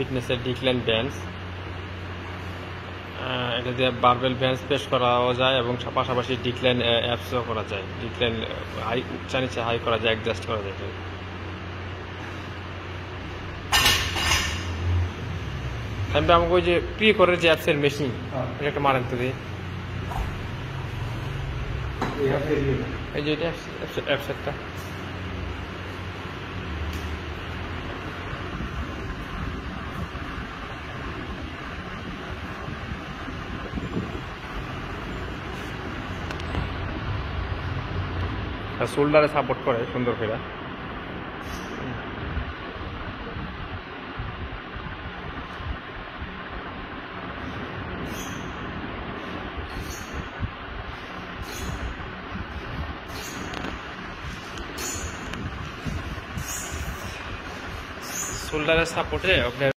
ফিটনেসের decline bench. এটা দিয়ে বারবেল বেঞ্চ প্রেস করাও যায় এবং পাশাপাশি ডিক্লাইন অ্যাপসও করা যায়। ডিক্লাইন হাই উচ্চা নিচে হাই করা যায়, অ্যাডজাস্ট করা যায়। আমাকে ওই যে প্রি করে যে অ্যাপসের মেশিন, এটা একটা মারেন তো দিয়ে এই যে এটা অ্যাপসেরটা শোল্ডারে সাপোর্ট করে সুন্দর করে। শোল্ডারের সাপোর্টে আপনার